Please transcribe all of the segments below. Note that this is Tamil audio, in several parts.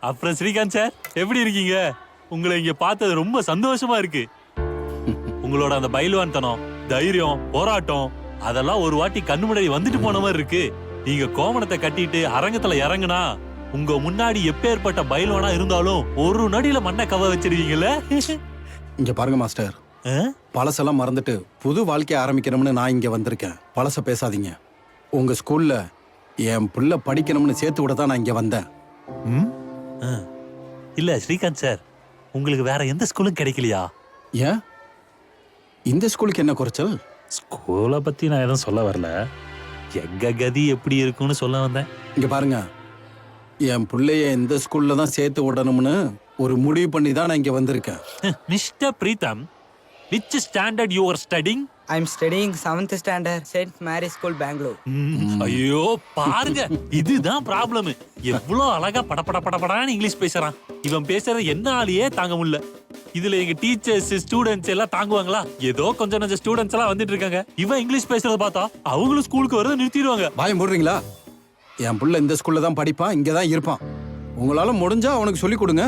அப்புறம் ஸ்ரீகாந்த் சார் எப்படி இருக்கீங்க? உங்களை இங்க பார்த்தது ரொம்ப சந்தோஷமா இருக்கு. உங்களோட அந்த பயில்வான்தனம், தைரியம், போராட்டம் அதெல்லாம் ஒரு வாட்டி கண்ணு முன்னாடி வந்துட்டு போன மாதிரி இருக்கு. நீங்க கோமணத்தை கட்டிட்டு அரங்கத்துல இறங்குனா உங்க முன்னாடி எப்பேற்பட்ட பயில்வானா இருந்தாலும் ஒரு நடியில மண்ணை கவ வச்சிருக்கீங்கல்ல. இங்க பாருங்க மாஸ்டர், பழசெல்லாம் மறந்துட்டு புது வாழ்க்கைய ஆரம்பிக்கணும்னு நான் இங்க வந்திருக்கேன். பழச பேசாதீங்க. உங்க ஸ்கூல்ல என் புள்ள படிக்கணும்னு சேர்த்து விட தான் நான் இங்க வந்தேன். இல்ல ஸ்ரீகாந்த் சார், உங்களுக்கு வேற எந்த ஸ்கூலும் கிடைக்கலையா? ஏன் இந்த ஸ்கூலுக்கு என்ன குறைச்சல்? ஸ்கூலை பத்தி நான் எதுவும் சொல்ல வரல, எங்க கதி எப்படி இருக்கும்னு சொல்ல வந்தேன். இங்க பாருங்க, என் பிள்ளைய இந்த ஸ்கூல்ல தான் சேர்த்து விடணும்னு ஒரு முடிவு பண்ணி தான் நான் இங்க வந்திருக்கேன். Mister Pritam, which standard you are studying? I'm studying 7th standard, St. Mary's School, Bangalore. ஐயோ பாருங்க, இதுதான் ப்ராப்ளம். எவ்வளவு அழகா படபடன்னு இங்கிலீஷ் பேசுறான். இவன் பேசுறது என்னாலேயே தாங்க முடியல. இதுல எங்க டீச்சர்ஸ் ஸ்டூடெண்ட்ஸ் எல்லாம் தாங்குவாங்களா? ஏதோ கொஞ்சம் கொஞ்சம் ஸ்டூடெண்ட்ஸ் எல்லாம் வந்துட்டு இருக்காங்க. இவன் இங்கிலீஷ் பேசுறத பார்த்தா அவங்களும் ஸ்கூலுக்கு வரத நிறுத்திடுவாங்க. வாயம் போடுறீங்களா? என் புள்ள இந்த ஸ்கூல்ல தான் படிப்பான், இங்க தான் இருப்பான். உங்களால முடிஞ்சா அவனுக்கு சொல்லி கொடுங்க,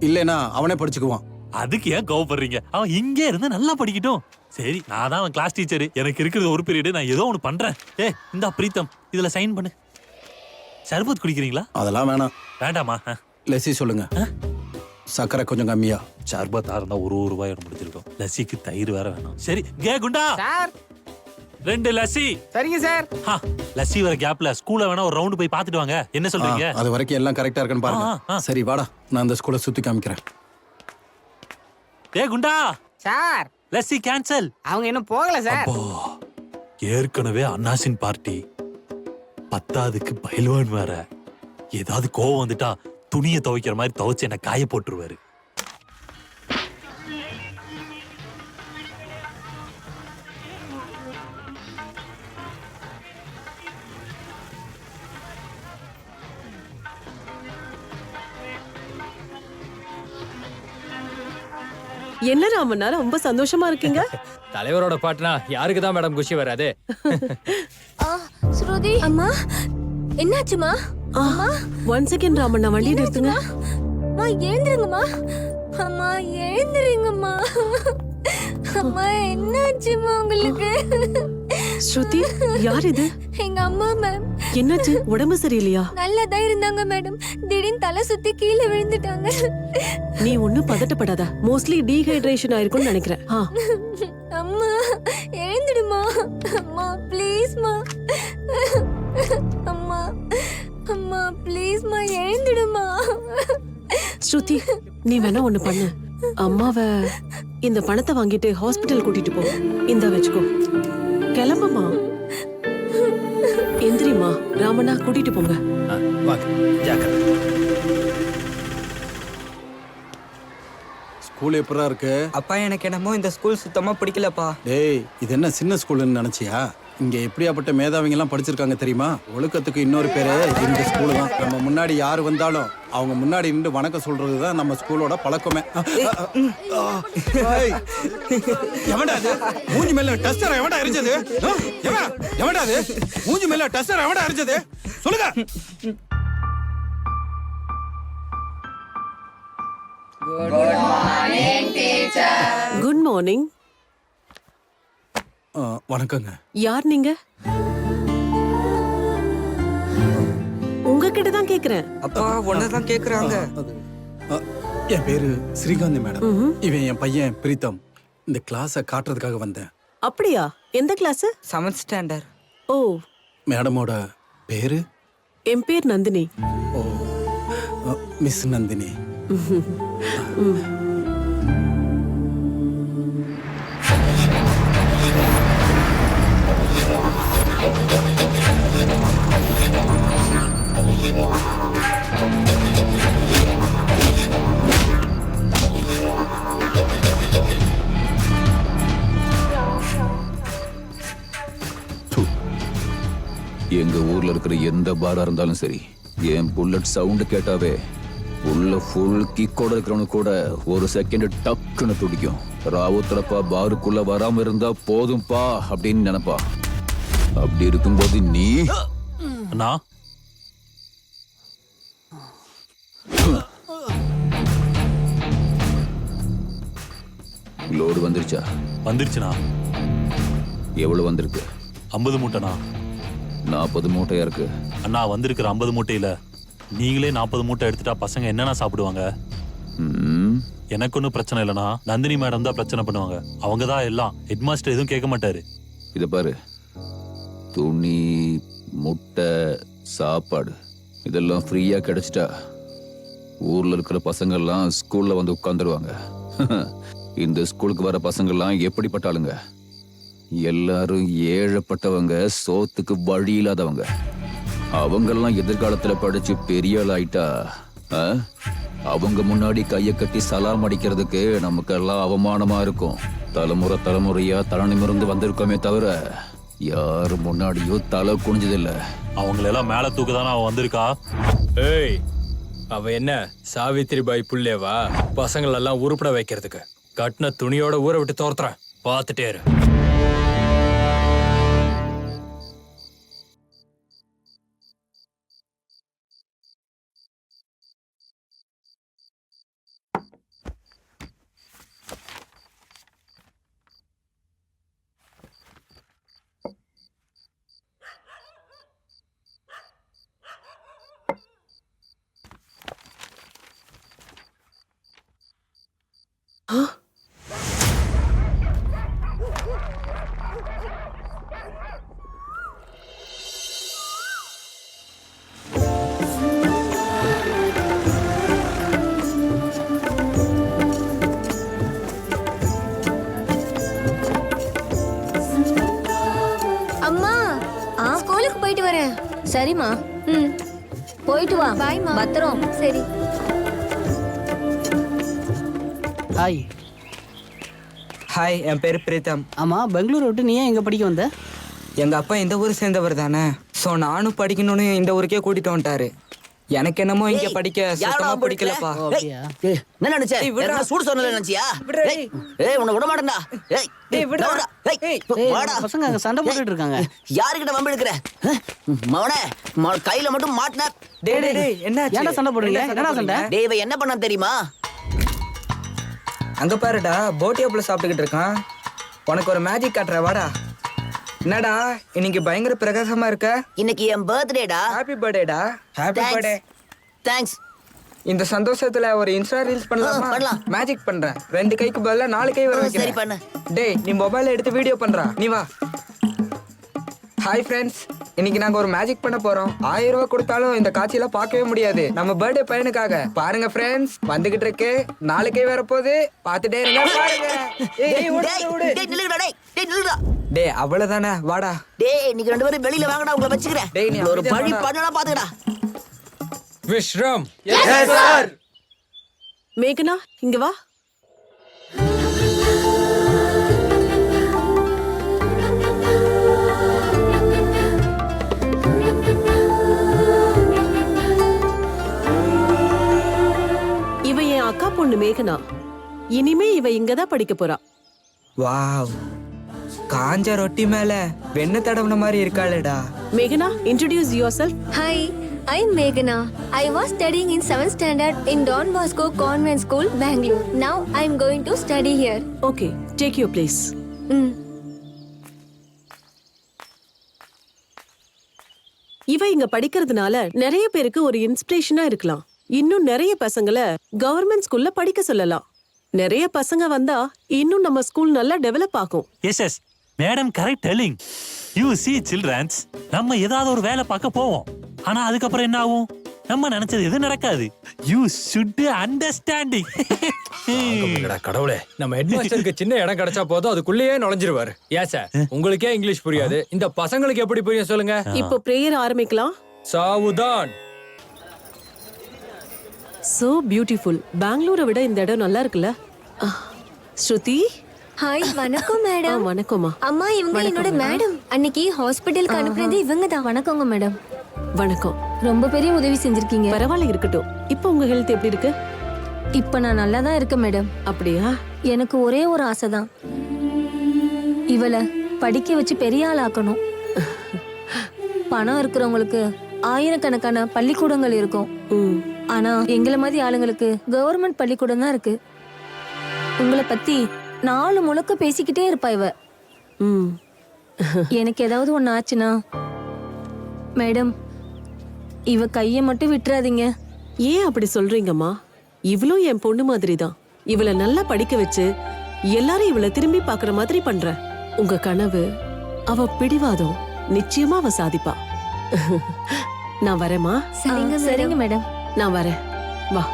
இல்லைன்னா அவனே படிச்சுக்குவான். அதுக்கு ஏன் கோவப்படுறீங்க? அவன் இங்கே இருந்து நல்லா படிக்கட்டும். சரி, நான் தான் அவன் கிளாஸ் டீச்சர். எனக்கு இருக்கிறது ஒரு பீரியட், நான் ஏதோ ஒன்று பண்றேன். இந்தா பிரீத்தம், இதுல சைன் பண்ணு. சர்பத் குடிக்கிறீங்களா? அதெல்லாம் வேணாம். வேண்டாமா? லஸ்ஸி சொல்லுங்க. சக்கரை கொஞ்சம் கம்மியா. சர்பத்தா இருந்தா ஒரு ரூபாய் முடிச்சிருக்கோம். லஸ்ஸிக்கு தயிர் வேற வேணும். சரி குண்டா சார், 2 லஸ்ஸி. சரிங்க சார். லஸ்ஸி வர கேப்ல ஸ்கூல்ல வேணா ஒரு ரவுண்ட் போய் பாத்துட்டு வாங்க. என்ன சொல்றீங்க? அது வரைக்கும் எல்லாம் கரெக்டா இருக்குன்னு பாருங்க. சரி வாடா, நான் அந்த ஸ்கூலை சுத்தி காமிக்கிறேன். குண்டா சார், லஸ்ஸி கேன்சல். அவங்க இன்னும் போகல சார். ஏற்கனவே அன்னாசின் பார்ட்டி, 10க்கு பயில்வான் வேற. ஏதாவது கோவம் வந்துட்டா துணியை துவைக்கிற மாதிரி துவைச்சு என்ன காய போட்டுருவாரு. என்ன ராமண்ணா ரொம்ப சந்தோஷமா இருக்கீங்க? தலைவரோட பாட்டுனா யாருக்கு தான் மேடம் குஷி வராது? ஸ்ருதி அம்மா, என்னாச்சுமா? அம்மா 1 செகண்ட் ராமண்ணா, வண்டி நிறுத்துங்க. அம்மா எழுந்திருங்கம்மா. அம்மா எழுந்திருங்கம்மா. அம்மா என்னாச்சுமா உங்களுக்கு? ஸ்ருதி, யார் இது? எங்க அம்மா மேம். என்னாச்சு? உடம்பு சரியில்லையா? நல்லதா இருந்தாங்க மேடம், திடீர்னு தலை சுத்தி கீழே விழுந்துட்டாங்க. நீ ஒண்ணும் பதட்டப்படாத, மோஸ்ட்லி டீஹைட்ரேஷன் ஆயிருக்கும்னு நினைக்கிறேன். அம்மா எழுந்திடுமா. அம்மா ப்ளீஸ்மா. அம்மா அம்மா ப்ளீஸ்மா எழுந்திடுமா. ஸ்ருதி, நீ வேணா ஒண்ணு பண்ணு. அம்மாவை இந்த பணத்தை வாங்கிட்டு ஹாஸ்பிட்டல் கூட்டிட்டு போ. இந்த வச்சுக்கோ, கிளம்புமா. எந்திரிமா. ராமண்ணா கூட்டிட்டு போங்க. ஸ்கூல் எப்படா இருக்கு? அப்பா, எனக்கு என்னமோ இந்த ஸ்கூல் சுத்தமா பிடிக்கலப்பா. டேய், இது என்ன சின்ன ஸ்கூல்னு நினைச்சியா? இங்க எப்படியாப்பட்ட மேதாவிங்க எல்லாம் படிச்சிருக்காங்க தெரியுமா? ஒழுக்கத்துக்கு இன்னொரு பேரு இந்த ஸ்கூல் தான். நம்ம முன்னாடி யாரு வந்தாலும் அவங்க முன்னாடி நின்று வணக்கம் சொல்றதுதான் நம்ம ஸ்கூலோட பழக்கமே. எவன்டா அது மூஞ்சி மேல டஸ்டர் எவன்டா எரிஞ்சது? எவன்டா அது மூஞ்சி மேல டஸ்டர் எவன்டா எரிஞ்சது? சொல்லுங்க. Good morning. வணக்கங்க. யார் நீங்க? உங்ககிட்ட தான் கேக்குறேன். அப்பா ஒன்னதான் கேக்குறாங்க. என் பேரு ஸ்ரீகாந்த் மேடம். இவன் என் பையன் பிரீத்தம். இந்த கிளாஸ காட்டுறதுக்காக வந்தேன். அப்படியா? எந்த கிளாஸ்? 7th standard. ஓ, மேடமோட பேரு? என் பேர் நந்தினி. ஓ, மிஸ் நந்தினி. எங்க ஊர்ல இருக்கிற எந்த பாரா இருந்தாலும் சரி, என் புல்லட் சவுண்ட் கேட்டாவே உள்ள ஃபுல் கிக்கோட இருக்கிறவனு கூட ஒரு செகண்ட் டக்குன்னு துடிக்கும். ராவுத்தரப்பா பாருக்குள்ள வராம இருந்தா போதும்பா அப்படின்னு நினைப்பா. அப்படி இருக்கும்போது நீ அண்ணா, லோடு வந்துருச்சா? வந்துருச்சுண்ணா. எவ்வளவு வந்திருக்கு? 50 மூட்டைண்ணா. 40 மூட்டையா இருக்கு. அண்ணா வந்திருக்கிற 50 மூட்டையில நீங்களே 40 மூட்டை எடுத்துட்டா பசங்க என்னண்ணா சாப்பிடுவாங்க? ம், எனக்கு ஒன்றும் பிரச்சனை இல்லைண்ணா. நந்தினி மேடம் தான் பிரச்சனை பண்ணுவாங்க. அவங்க தான் எல்லாம். ஹெட் மாஸ்டர் எதுவும் கேட்க மாட்டாரு. இத பாரு, துணி, முட்டை, சாப்பாடு இதெல்லாம் ஃப்ரீயா கிடைச்சிட்டா ஊர்ல இருக்கிற பசங்க எல்லாம் ஸ்கூல்ல வந்து உட்கார்ந்துருவாங்க. இந்த ஸ்கூலுக்கு வர பசங்க எல்லாம் எப்படிப்பட்ட ஆளுங்க? எல்லாரும் ஏழைப்பட்டவங்க, சோத்துக்கு வழி இல்லாதவங்க. அவங்கெல்லாம் எதிர்காலத்துல படிச்சு பெரிய ஆள் ஆயிட்டா அவங்க முன்னாடி கைய கட்டி சலாம் அடிக்கிறதுக்கு நமக்கெல்லாம் அவமானமா இருக்கும். தலைமுறை தலைமுறையா தலை நிமிர்ந்து வந்திருக்கோமே தவிர யாரு முன்னாடியும் தலை குனிஞ்சதில்ல. அவங்களெல்லாம் மேல தூக்குதானே அவன் வந்திருக்கா. ஏய், அவ என்ன சாவித்திரி பாய் புள்ளேவா? பசங்களெல்லாம் உருப்பட வைக்கிறதுக்கு கட்டின துணியோட ஊரை விட்டு தோர்த்துறேன். பார்த்துட்டே இரு. அம்மா ஸ்கூலுக்கு போயிட்டு வரேன். சரிம்மா, ம், போயிட்டு வா. பாய்மா. பத்திரம். சரி. ஹாய். ஹாய், என் பேர் பிரீத்தம். ஆமா, பெங்களூர் விட்டு நீ ஏன் இங்க படிக்க வந்த? எங்க அப்பா இந்த ஊர் சேர்ந்தவர் தானே. ஸோ நானும் படிக்கணும்னு இந்த ஊருக்கே கூட்டிட்டு வந்துட்டாரு. எனக்கு என்னமோ இங்க படிக்க சுத்தமா பிடிக்கலப்பா. ஓ, அப்படியா? என்ன நினைச்ச? ஏய், விட்றா. என்ன சூடு சொன்னல நினைச்சியா? விட்றா, ஏய், ஏய், உன்னை விட மாட்டேன்டா. ஏய், ஏய், விட்றா. நவுறா. ஏய், ஏய், வாடா. பசங்க அங்க சண்டை போட்டுட்டு இருக்காங்க. யாருக்கிட்ட வம்பு எடுக்கிற? மவனே, கையில மட்டும் மாட்டின. டேய் டேய் டேய், என்னாச்சு? ஏன்டா சண்டை போடுறீங்க? என்னடா சண்டை? டேய், இவன் என்ன பண்ணா தெரியுமா? அங்க பாருடா, போட்டியாப்புல சாப்பிட்டுக்கிட்டு இருக்கான். உனக்கு ஒரு மேஜிக் காட்டுற, வாடா. என்னடா இன்னைக்கு பயங்கர பிரகாசமா இருக்க? இன்னைக்கு என் பர்த்டேடா. ஹாப்பி பர்த்டேடா. Happy birthday. தேங்க்ஸ். இந்த சந்தோஷத்துல ஒரு இன்ஸ்டா ரீல்ஸ் பண்ணலாமா? பண்ணலாம். மேஜிக் பண்றேன். 2 கைக்கு பதிலா 4 கை வர சரி, வைக்கிறேன். பண்ணு. டேய், நீ மொபைல்ல எடுத்து வீடியோ பண்றா. நீ வா. ஹாய் ஃப்ரெண்ட்ஸ், இன்னைக்கு நாங்க ஒரு மேஜிக் பண்ண போறோம். 1000 ரூபாய் கொடுத்தாலும் இந்த காட்சியில பார்க்கவே முடியாது. நம்ம பர்த்டே பையனுக்காக. பாருங்க ஃப்ரெண்ட்ஸ், வந்துகிட்டு இருக்கு. 4 கை வர போகுது. பார்த்துட்டே இருங்க. பாருங்க. ஏய், விடு, டேய், விடு. டேய், நில்லுடா, டேய். டேய், நில்லுடா. டேய், அவ்வளவுதானே, வாடா. டேய், இன்னைக்கு 2 பேரும் வெளியில வாங்கடா, உங்களை வச்சுக்கிறேன். டேய், நீ ஒரு அமைதியா பழி வாடா. பண்ணனா பாத்துக்கடா. விஸ்ரம், மேகனா இங்க வா. இவ என் அக்கா பொண்ணு மேகனா. இனிமே இவ இங்கதான் படிக்க போறா. வாவ், காஞ்ச ரொட்டி மேல வெண்ணெய் தடவுன மாதிரி இருக்காளேடா. மேகனா, introduce yourself. Hi, I'm Meghana. I was studying in 7th standard in Don Bosco Convent School, Bangalore. Now I'm going to study here. Okay, take your place. ம். இவ இங்க படிக்கிறதுனால நிறைய பேருக்கு ஒரு இன்ஸ்பிரேஷனா இருக்கலாம். இன்னும் நிறைய பசங்கள கவர்மெண்ட் ஸ்கூல்ல படிக்க சொல்லலாம். நிறைய பசங்க வந்தா இன்னும் நம்ம ஸ்கூல் நல்லா டெவலப் ஆகும். Yes madam, correct telling. You see childrens, நம்ம ஏதாவது ஒரு வேலை பார்க்க போவோம். ஆனா அதுக்கப்புறம் என்ன ஆகும்? நம்ம நினைச்சது எது நடக்காது. You should understanding. கடவுளே, நம்ம ஹெட் மாஸ்டருக்கு சின்ன இடம் கிடைச்சா போதும் அதுக்குள்ளேயே நுழைஞ்சிருவாரு. ஏன் சார், உங்களுக்கே இங்கிலீஷ் புரியாது, இந்த பசங்களுக்கு எப்படி புரியும் சொல்லுங்க? இப்போ பிரேயர் ஆரம்பிக்கலாம். சாவுதான். So beautiful. பெங்களூரை விட இந்த இடம் நல்லா இருக்குல்ல? ஸ்ருதி. ஹாய், வணக்கம் மேடம். வணக்கம்மா. அம்மா, இவங்க என்னோட மேடம். அன்னைக்கு ஹாஸ்பிட்டலுக்கு அனுப்புனது இவங்க தான். வணக்கங்க மேடம். வணக்கம். ரொம்ப பெரிய உதவி செஞ்சிருக்கீங்க. பரவாயில்ல, இருக்கட்டும். இப்போ உங்க ஹெல்த் எப்படி இருக்கு? இப்ப நான் நல்லா தான் இருக்கேன் மேடம். அப்படியா? எனக்கு ஒரே ஒரு ஆசை தான், இவளை படிக்க வச்சு பெரிய ஆள் ஆக்கணும். பணம் இருக்கிறவங்களுக்கு ஆயிரக்கணக்கான பள்ளிக்கூடங்கள் இருக்கும். ஆனா எங்களை மாதிரி ஆளுங்களுக்கு கவர்மெண்ட் பள்ளிக்கூடம் தான் இருக்கு. உங்களை பத்தி நாலு முழுக்க பேசிக்கிட்டே இருப்பா இவ. ம் எனக்கு ஏதாவது ஒண்ணு ஆச்சுன்னா மேடம் இவ கைய மட்டும் விட்டுறாதீங்க. ஏன் அப்படி சொல்றீங்கம்மா? இவளும் என் பொண்ணு மாதிரி தான். இவளை நல்லா படிக்க வச்சு எல்லாரும் இவளை திரும்பி பார்க்குற மாதிரி பண்ற. உங்க கனவு, அவ பிடிவாதம் நிச்சயமா அவ சாதிப்பா. நான் வரேம்மா. சரிங்க மேடம். நான் வரேன். வா.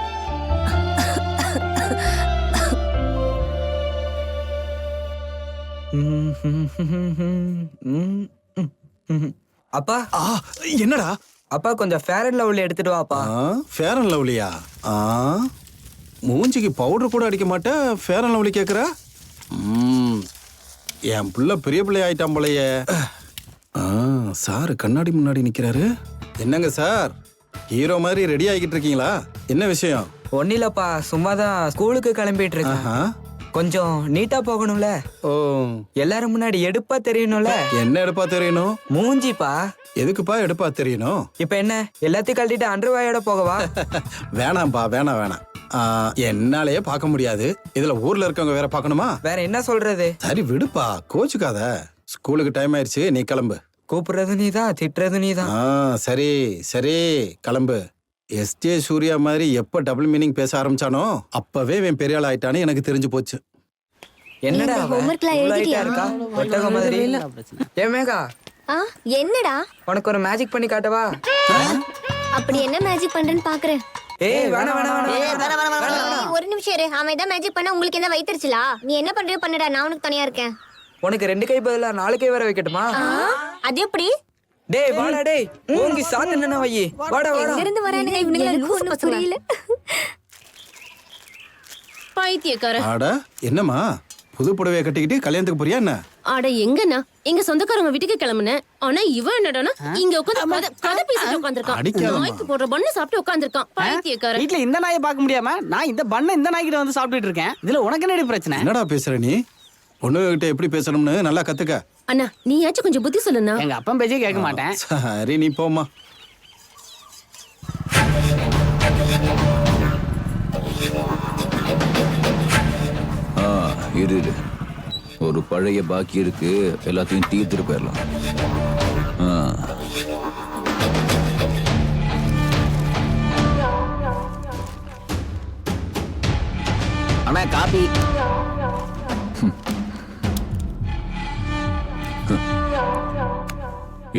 அப்பா என்னடா? அப்பா கொஞ்சம் ஃபேர் அண்ட் லவ்லி எடுத்துட்டு வாப்பா. ஃபேர் அண்ட் லவ்லியா? மூஞ்சிக்கு பவுடர் கூட அடிக்க மாட்டேன், ஃபேர் அண்ட் லவ்லி கேட்குற? என் புள்ள பெரிய பிள்ளை ஆயிட்டான் போலயே. சார் கண்ணாடி முன்னாடி நிக்கிறாரு. என்னங்க சார், ஹீரோ மாதிரி ரெடி ஆகிட்டு இருக்கீங்களா? என்ன விஷயம்? ஒன்னும் இல்லப்பா, சும்மா தான் ஸ்கூலுக்கு கிளம்பிட்டு இருக்கேன். கொஞ்சம் நீட்டா போகணும்ல. ஓ, எல்லாரும் முன்னாடி எடுப்பா தெரியணும்ல. என்ன எடுப்பா தெரியணும்? மூஞ்சிப்பா. எதுக்குப்பா எடுப்பா தெரியணும்? இப்ப என்ன எல்லாத்தையும் கழட்டிட்டு அண்டர்வாயோட போகவா? வேணாம்ப்பா, வேணாம் வேணாம். என்னாலேயே பார்க்க முடியாது, இதுல ஊர்ல இருக்கவங்க வேற பார்க்கணுமா? வேற என்ன சொல்றது? சரி விடுப்பா, கோச்சுக்காத. ஸ்கூலுக்கு டைம் ஆயிடுச்சு, நீ கிளம்பு. கூப்பிடுறது நீதான், திட்டுறது நீதான். சரி சரி கிளம்பு. எஸ்ஜே சூர்யா மாதிரி எப்ப டபுள் மீனிங் பேச ஆரம்பிச்சானோ அப்பவே இவன் பெரிய ஆள் ஆயிட்டான்னு எனக்கு தெரிஞ்சு போச்சு. என்னடா இந்த homeworkலாம் இவ்வளவு எழுதிட்டியா? height-ஆ இருக்கா? ஒட்டக மாதிரி. ஏ மேகா, என்னடா? உனக்கு ஒரு மேஜிக் பண்ணி காட்டவா? அப்படி என்ன மேஜிக் பண்றேன்னு பாக்குறேன். ஏய் வேணாம் வேணாம் வேணாம். ஏய், ஒரு நிமிஷம் இரு. அவன் ஏதாவது மேஜிக் பண்ணா உங்களுக்கு என்ன வைத்திருச்சலா? நீ என்ன பண்றியோ பண்ணுடா, நான் உனக்கு துணையா இருக்கேன். உனக்கு 2 கை பதிலா 4 கை வேற வைக்கட்டுமா? அது எப்படி? டேய் வாடா டேய், ஓங்கி சாத்துனா வை. வாடா வாடா. எங்க இருந்து வரானுங்க இவனுங்க? லூஸ் பசங்க. புரியல. பைத்தியக்கார. ஆட என்னம்மா, புது புடவையை கட்டிக்கிட்டு கல்யாணத்துக்கு போறியா என்ன? ஆட எங்கண்ணா, எங்க சொந்தக்காரங்க வீட்டுக்கு கிளம்புனேன். ஆனா இவன் என்னடானா இங்க உட்கார்ந்து கதை பேசிட்டு உட்கார்ந்திருக்கான். அடிக்காதம்மா. நாய்க்கு போடுற பண்ணு சாப்பிட்டு உட்கார்ந்திருக்கான். பைத்தியக்கார. வீட்ல இந்த நாயை பார்க்க முடியாம நான் இந்த பண்ண இந்த நாய்கிட்ட வந்து சாப்பிட்டுட்டு இருக்கேன். இதுல உனக்கு என்னடி பிரச்சனை? என்னடா பேசுற நீ? பொண்ணுகிட்ட எப்படி பேசணும்னு நல்லா கத்துக்க. அண்ணா நீயாச்சும் கொஞ்சம் புத்தி சொல்லுண்ணா. எங்க அப்பன் பேச்சே கேட்க மாட்டேன். சரி நீ போம்மா. இரு இரு. ஒரு பழைய பாக்கி இருக்கு, எல்லாத்தையும் தீர்த்துட்டு போயிடலாம். அண்ணா காபி.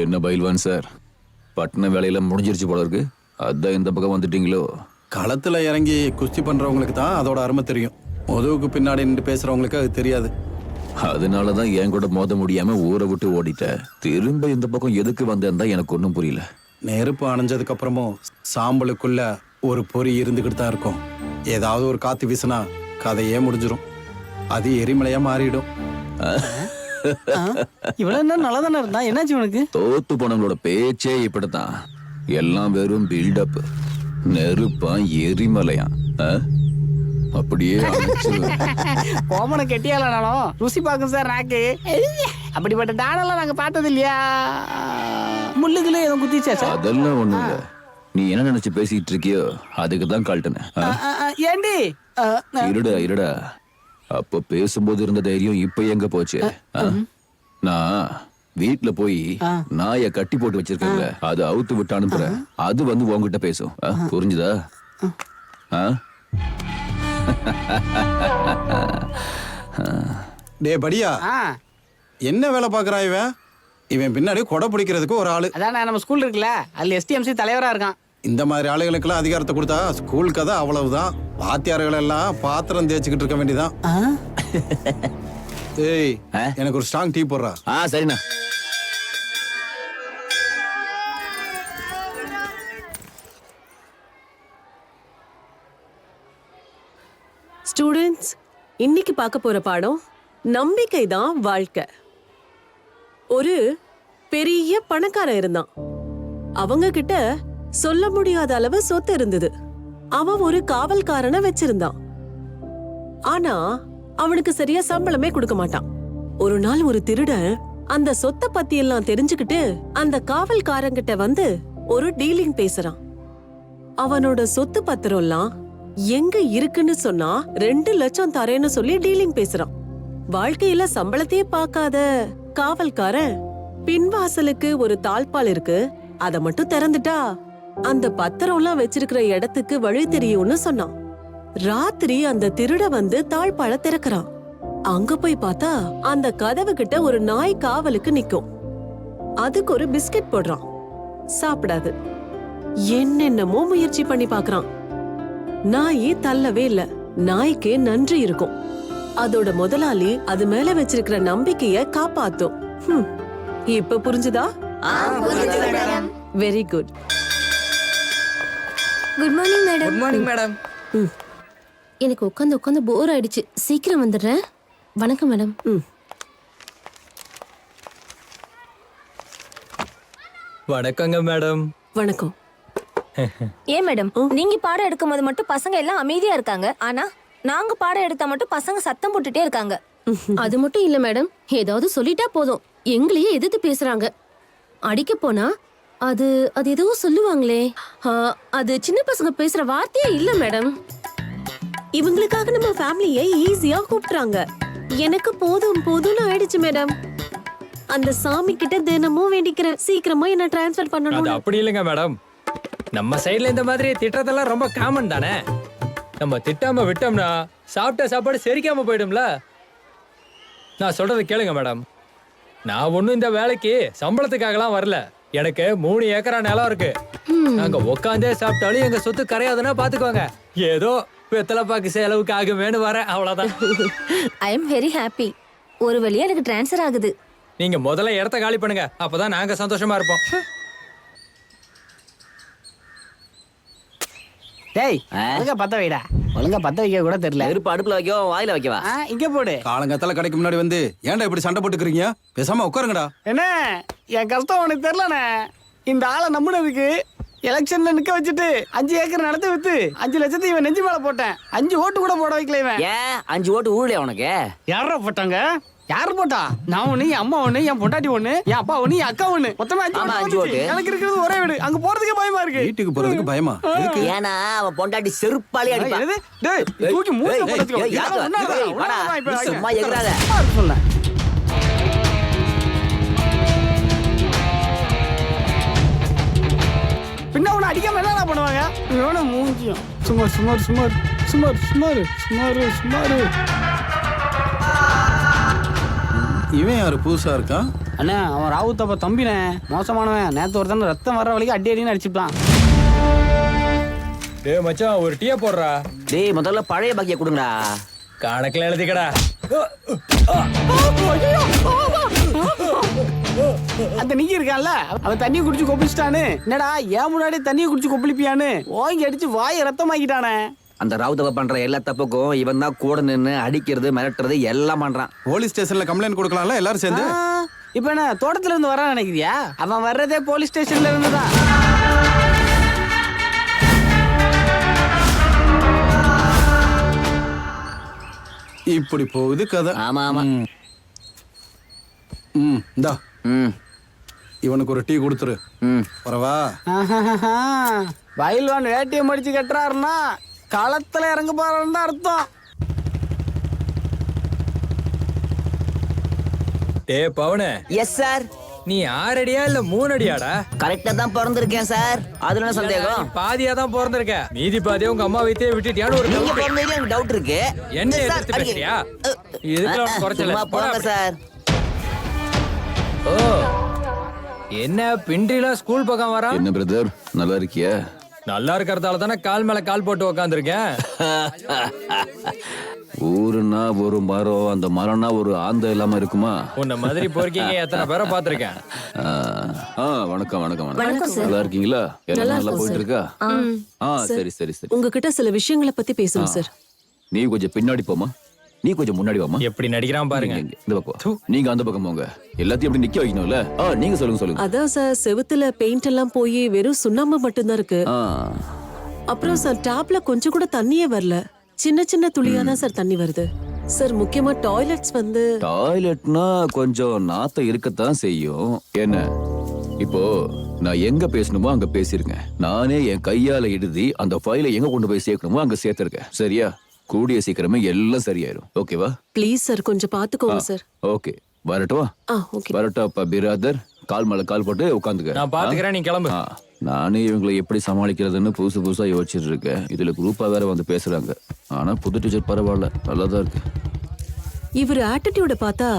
என்ன பயில்வான் சார், பட்டண வேலையில முடிஞ்சிருச்சு போல இருக்கு. அதான் இந்த பக்கம் வந்துட்டீங்களோ? களத்துல இறங்கி குஸ்தி பண்றவங்களுக்கு தான் அதோட அருமை தெரியும். முதுகுக்கு பின்னாடி நின்று பேசுறவங்களுக்கு அது தெரியாது. அதனாலதான் என் கூட மோத முடியாம ஊரை விட்டு ஓடிட்டேன். திரும்ப இந்த பக்கம் எதுக்கு வந்தேன் தான் எனக்கு ஒன்றும் புரியல. நெருப்பு அணைஞ்சதுக்கு அப்புறமும் சாம்பலுக்குள்ள ஒரு பொறி இருந்துகிட்டு தான் இருக்கும். ஏதாவது ஒரு காத்து வீசினா கதையே முடிஞ்சிடும். அது எரிமலையா மாறிடும். இவ்வளவு நேரம் நல்லா தானே இருந்தா, என்னாச்சு உனக்கு? தோத்து போனவங்களோட பேச்சே இப்படித்தான். எல்லாம் வெறும் பில்டப். நெருப்பா எரிமலையா அப்படியே கோமனை கெட்டியாலும் ருசி பார்க்கும் சார் நாக்கு. அப்படிப்பட்ட டானெல்லாம் நாங்க பார்த்தது இல்லையா? முள்ளுக்குள்ள எதுவும் குத்திச்சா சார்? அதெல்லாம் ஒண்ணு இல்ல. நீ என்ன நினைச்சு பேசிட்டு இருக்கியோ அதுக்கு தான் கால்ட்டேன். ஏண்டி? இருடா இருடா. அப்ப பேசும்போது இருந்த தைரியம் இப்ப எங்க போச்சு? நான் வீட்டுல போய் நாய கட்டி போட்டு வச்சிருக்கேன்ல, அது அவுத்து விட்டு அனுப்புறேன். அது வந்து உங்ககிட்ட பேசும். புரிஞ்சுதா? டே படியா, என்ன வேலை பாக்குறான் இவன்? இவன் பின்னாடி கொடை பிடிக்கிறதுக்கு ஒரு ஆளு. அதான் நம்ம ஸ்கூல் இருக்குல்ல, அதுல STMC தலைவரா இருக்கான். இந்த மாதிரி ஆளுகளுக்கெல்லாம் அதிகாரத்தை கொடுத்தா ஸ்கூல் கதை அவ்வளவுதான். வாத்தியார்கள் எல்லாம் பாத்திரம் தேய்ச்சிக்கிட்டு இருக்க வேண்டியதான். ஏய் எனக்கு ஒரு ஸ்ட்ராங் டீ போடுறா. சரிண்ணா. ஸ்டூடெண்ட்ஸ், இன்னைக்கு பார்க்க போற பாடம் நம்பிக்கை தான் வாழ்க்கை. ஒரு பெரிய பணக்காரன் இருந்தான். அவங்க கிட்ட சொல்ல முடியாத அளவு சொத்து இருந்தது. அவன் ஒரு காவல்காரனை வச்சிருந்தான். ஆனா அவனுக்கு சரியா சம்பளமே கொடுக்க மாட்டான். ஒரு நாள் ஒரு திருடன் அந்த சொத்தை பத்தி எல்லாம் தெரிஞ்சுக்கிட்டு அந்த காவல்காரங்கிட்ட வந்து ஒரு டீலிங் பேசுறான். அவனோட சொத்து பத்திரம் எல்லாம் எங்க இருக்குன்னு சொன்னா 2 லட்சம் தரேன்னு சொல்லி டீலிங் பேசுறான். வாழ்க்கையில சம்பளத்தையே பார்க்காத காவல்காரன் பின்வாசலுக்கு ஒரு தாழ்பால் இருக்கு, அத மட்டும் திறந்துட்டா அந்த பத்திரம்லாம் வச்சிருக்கிற இடத்துக்கு வழி தெரியும்னு சொன்னான். ராத்திரி அந்த திருட வந்து தாழ்பால திறக்கறான். அங்க போய் பார்த்தா அந்த கதவு கிட்ட ஒரு நாய் காவலுக்கு நிக்கும். அதுக்கு ஒரு பிஸ்கட் போடுறான். சாப்பிடாது. என்னென்னமோ முயற்சி பண்ணி பாக்குறான். நாய் தள்ளவே இல்ல. நாய்க்கு நன்றி இருக்கும். அதோட முதலாளி அது மேல வச்சிருக்கிற நம்பிக்கைய காப்பாத்தும். இப்ப புரிஞ்சுதா? Very good. Good morning madam. Good morning madam. எனக்கு உட்காந்து உட்காந்து போர் ஆயிடுச்சு, சீக்கிரம் வந்துடுறேன். வணக்கம் மேடம். வணக்கங்க மேடம். வணக்கம். ஏன் மேடம், நீங்க பாடம் எடுக்கும் போது மட்டும் பசங்க எல்லாம் அமைதியா இருக்காங்க, ஆனா நாங்க பாடம் எடுத்தா மட்டும் பசங்க சத்தம் போட்டுட்டே இருக்காங்க. அது மட்டும் இல்ல மேடம், ஏதாவது சொல்லிட்டா போதும் எங்களையே எதிர்த்து பேசுறாங்க. அடிக்க போனா அது அது ஏதோ சொல்லுவாங்களே, அது சின்ன பசங்க பேசுற வார்த்தையே இல்ல மேடம். இவங்களுக்காக நம்ம ஃபேமிலியை ஈஸியா கூப்பிடுறாங்க. எனக்கு போதும் போதும்னு ஆயிடுச்சு மேடம். அந்த சாமி கிட்ட தினமும் வேண்டிக்கிறேன், சீக்கிரமா என்ன டிரான்ஸ்ஃபர் அது பண்ணணும். அப்படி இல்லைங்க மேடம். நம்ம சைடுல இந்த மாதிரி திட்டத்தெல்லாம் ரொம்ப காமன் தானே. நம்ம திட்டாம விட்டோம்னா சாப்பிட்ட சாப்பாடு செரிக்காம போயிடும்ல. நான் சொல்றதை கேளுங்க மேடம். நான் ஒண்ணும் இந்த வேலைக்கு சம்பளத்துக்காகலாம் வரல. எனக்கு 3 ஏக்கரா நிலம் இருக்கு. நாங்க உட்காந்தே சாப்பிட்டாலும் எங்க சொத்து கரையாதுன்னா பாத்துக்கோங்க. ஏதோ வெத்தலைப்பாக்கு செலவுக்கு ஆகுமேனு வரேன், அவ்வளவுதான். I am very happy. ஒரு வழியா எனக்கு டிரான்ஸ்ஃபர் ஆகுது. நீங்க முதல்ல இடத்த காலி பண்ணுங்க, அப்பதான் நாங்க சந்தோஷமா இருப்போம். டேய், ஒழுங்கா பத்த வைடா. ஒழுங்கா பத்த வைக்க கூட தெரியல. நெருப்பு அடுப்புல வைக்கவா வாயில வைக்கவா? இங்க போடு. காலங்கத்தால கடைக்கு முன்னாடி வந்து ஏன்டா இப்படி சண்டை போட்டுக்கிறீங்க? பேசாம உட்காருங்கடா. என்ன என் கஷ்டம் உனக்கு தெரியலண்ணே. இந்த ஆளை நம்பினதுக்கு எலெக்ஷன்ல நிக்க வச்சுட்டு 5 ஏக்கர் நிலத்தை வித்து 5 லட்சத்தை இவன் நெஞ்சு மேல போட்டேன். 5 ஓட்டு கூட போட வைக்கல இவன். ஏன் 5 ஓட்டு ஊழலையா உனக்கு? யாரா போட்டாங்க? யாரு போட்டா? நான் ஒண்ணு, என் அம்மா ஒண்ணு, என் பொண்டாட்டி ஒண்ணு, என் அப்பா ஒண்ணு, என் அக்கா ஒண்ணு. மொத்தமா 5 ஓட்டு. எனக்கு இருக்கிறது ஒரே வீடு. அங்க போறதுக்கே பயமா இருக்கு. வீட்டுக்கு போறதுக்கு பயமா? எதுக்கு? ஏன்னா அவன் பொண்டாட்டி செருப்பாலே அடிப்பா. என்னது? டேய், தூக்கி மூஞ்சில போட்டுக்கோ. யாரு? வாடா, சும்மா எகுறாத. சொல்ல. பின்ன உன்னை அடிக்காம என்ன பண்ணுவாங்க? இவன மூஞ்சியும் சுமார் சுமார் சுமார் சுமார் சுமார் சுமார் சுமார். இவன் யாரு புதுசா இருக்கான்? அண்ணா, அவன் ராவுத்தப்ப தம்பினே, மோசமானவன். நேத்து ஒருத்தன் ரத்தம் வர்ற வரைக்கும் அடி அடின்னு அடிச்சுப்பான். டேய் மச்சான், ஒரு டீயை போடுறா. டேய், முதல்ல பழைய பாக்கிய கொடுங்கடா. கணக்குல எழுதிக்கடா. அந்த நீங்க இருக்கான்ல, அவன் தண்ணியை குடிச்சு கொப்பிச்சிட்டானு. என்னடா ஏன் முன்னாடி தண்ணியை குடிச்சு கொப்பளிப்பியான்னு ஓங்கி அடிச்சு வாயை ரத்தமாக்கிட்டானே. அந்த ராவுத்தவ பண்ற எல்லா தப்புக்கும் இவன் தான் கூட நின்னு அடிக்கிறது மிரட்டுறது எல்லாம் பண்றான். போலீஸ் ஸ்டேஷன்ல கம்ப்ளைண்ட் கொடுக்கலாம்ல எல்லாரும் சேர்ந்து? இப்ப என்ன தோட்டத்துல இருந்து வரான்னு நினைக்கிறியா? அவன் வர்றதே போலீஸ் ஸ்டேஷன்ல இருந்துதான். இப்படி போகுது கதை. ஆமா ஆமா. இந்தா இவனுக்கு ஒரு டீ கொடுத்துரு. வரவா? பயில்வான் வேட்டியை மடிச்சு கட்டுறாருன்னா களத்துல இறங்க போறான்னு அர்த்தம். டேய் பவனே. Yes sir. நீ 6 அடியா இல்ல 3 அடியாடா? கரெக்டா தான் பிறந்திருக்கேன் சார். அதுல என்ன சந்தேகம்? பாதியா தான் பிறந்திருக்க. மீதி பாதியா உங்க அம்மா வைத்தே விட்டுட்டியான்னு ஒரு நீங்க பிறந்ததுல எனக்கு டவுட் இருக்கு. என்ன எதிர்த்து பேசுறியா? இதுக்குள்ள ஒண்ணும் குறைச்சல. சும்மா போங்க சார். ஓ, என்ன பின்றிலாம் ஸ்கூல் பக்கம் வரா? என்ன பிரதர், நல்லா இருக்கியா? நல்லா இருக்கறதால தானே கால் மேல கால் போட்டு உக்காந்துருக்கேன். ஊருன்னா ஒரு மரம், அந்த மரம்னா ஒரு ஆந்த இல்லாம இருக்குமா? உன்ன மாதிரி பொறுக்கீங்க எத்தனை பேரை பாத்திருக்கேன். வணக்கம் வணக்கம் வணக்கம். நல்லா இருக்கீங்களா? எல்லாம் நல்லா போயிட்டு இருக்கா? சரி சரி சரி. உங்ககிட்ட சில விஷயங்களை பத்தி பேசணும் சார். நீ கொஞ்சம் பின்னாடி போமா, நீ கொஞ்சம் முன்னாடி வாமா. எப்படி நடிக்கிறான் பாருங்க. இந்த பக்கம், நீங்க அந்த பக்கம் போங்க. எல்லாத்தையும் அப்படி நிக்க வைக்கணும்ல. நீங்க சொல்லுங்க சொல்லுங்க. அதான் சார், செவுத்துல பெயிண்ட் எல்லாம் போய் வெறும் சுண்ணாம்பு மட்டும்தான் இருக்கு. அப்புறம் சார் டேப்ல கொஞ்சம் கூட தண்ணியே வரல. சின்ன சின்ன துளியா தான் சார் தண்ணி வருது. சார் முக்கியமா டாய்லெட்ஸ் வந்து டாய்லெட்னா கொஞ்சம் நாத்தம் இருக்கத்தான் செய்யும். என்ன இப்போ நான் எங்க பேசணுமோ அங்க பேசிருக்கேன். நானே என் கையால எழுதி அந்த ஃபைலை எங்க கொண்டு போய் சேர்க்கணுமோ அங்க சேர்த்திருக்கேன். சரியா? கூடிய சீக்கிரமே எல்லாம் சரியாயிரும். ஓகேவா? ப்ளீஸ் சார் கொஞ்சம் பாத்துக்கோங்க சார். ஓகே, வரட்டுவா? ஓகே. வரட்டும் அப்பா பிராதர். கால் மேல கால் போட்டு உட்காந்துக்க. நான் பாத்துக்கிறேன், நீ கிளம்பு. நானே இவங்களை எப்படி சமாளிக்கிறதுன்னு புதுசா யோசிச்சுட்டு இருக்கேன். இதுல குரூப்பா வேற வந்து பேசுறாங்க. ஆனா புது டீச்சர் பரவாயில்ல, நல்லாதான் இருக்கு. இவர் ஆட்டிடியூட பார்த்தா